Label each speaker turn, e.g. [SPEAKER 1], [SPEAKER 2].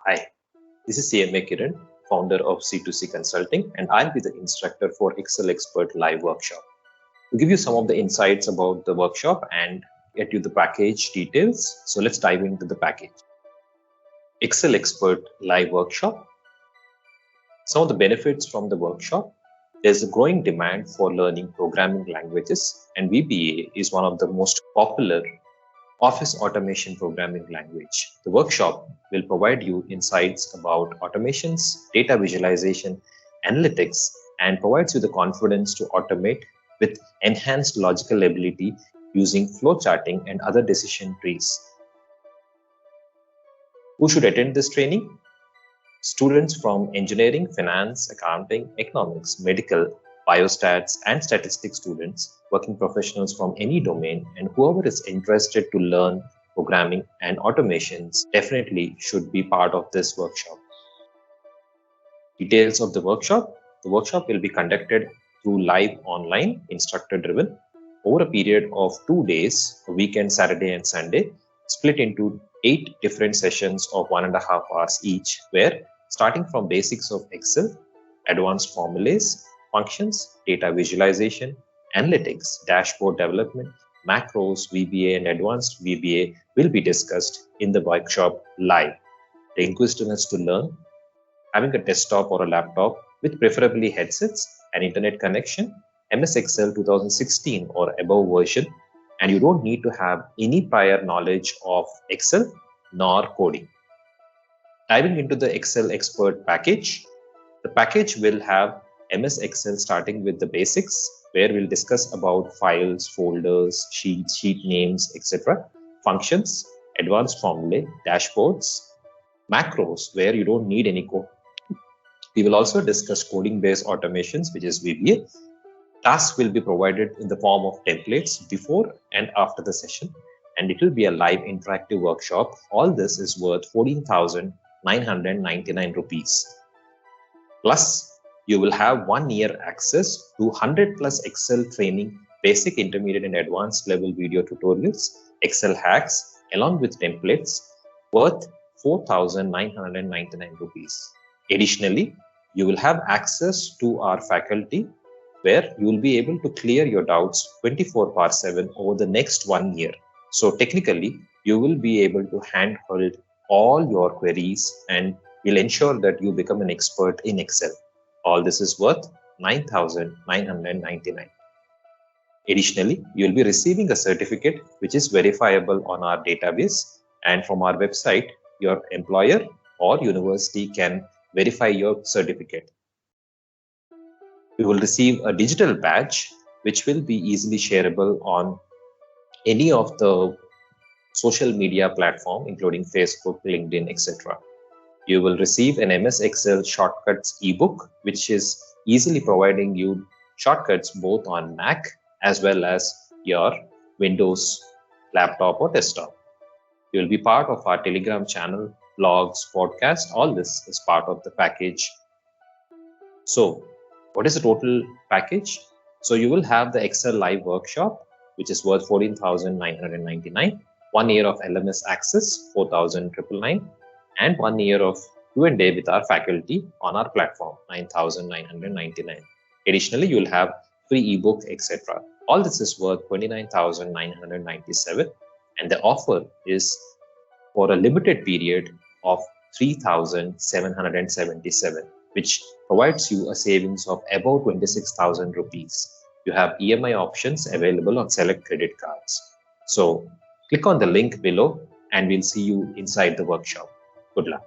[SPEAKER 1] Hi, this is CMA Kiran, founder of C2C Consulting, and I'll be the instructor for Excel Expert Live Workshop. To give you some of the insights about the workshop and get you the package details, so let's dive into the package. Excel Expert Live Workshop. Some of the benefits from the workshop. There's a growing demand for learning programming languages, and VBA is one of the most popular office automation programming language. The workshop will provide you insights about automations, data visualization, analytics, and provides you the confidence to automate with enhanced logical ability using flowcharting and other decision trees. Who should attend this training? Students from engineering, finance, accounting, economics, medical, biostats, and statistics students, working professionals from any domain, and whoever is interested to learn programming and automations definitely should be part of this workshop. Details of the workshop. The workshop will be conducted through live online, instructor driven, over a period of 2 days, a weekend, Saturday and Sunday, split into 8 different sessions of 1.5 hours each, where starting from basics of Excel, advanced formulas, functions, data visualization, analytics, dashboard development, macros, VBA, and advanced VBA will be discussed in the workshop live. The inquisitiveness to learn, having a desktop or a laptop with preferably headsets, an internet connection, MS Excel 2016 or above version, and you don't need to have any prior knowledge of Excel nor coding. Diving into the Excel Expert package, the package will have MS Excel starting with the basics, where we'll discuss about files, folders, sheets, sheet names, etc., functions, advanced formulae, dashboards, macros, where you don't need any code. We will also discuss coding-based automations, which is VBA. Tasks will be provided in the form of templates before and after the session, and it will be a live interactive workshop. All this is worth 14,999 rupees. Plus, you will have 1 year access to 100 plus Excel training, basic, intermediate, and advanced level video tutorials, Excel hacks, along with templates worth 4,999 rupees. Additionally, you will have access to our faculty where you will be able to clear your doubts 24/7 over the next 1 year. So technically, you will be able to handhold all your queries and will ensure that you become an expert in Excel. All this is worth 9,999. Additionally, you will be receiving a certificate which is verifiable on our database, and from our website, your employer or university can verify your certificate. You will receive a digital badge which will be easily shareable on any of the social media platform, including Facebook, LinkedIn, etc. You will receive an MS Excel shortcuts ebook, which is easily providing you shortcuts both on Mac as well as your Windows laptop or desktop. You will be part of our Telegram channel, blogs, podcast. All this is part of the package. So, what is the total package? So you will have the Excel live workshop, which is worth 14,999, 1 year of LMS access, 4,999, and 1 year of Q&A with our faculty on our platform, 9,999. Additionally, you will have free ebook, etc. All this is worth 29,997, and the offer is for a limited period of 3,777, which provides you a savings of about 26,000 rupees. You have EMI options available on select credit cards. So click on the link below and we'll see you inside the workshop. Good luck.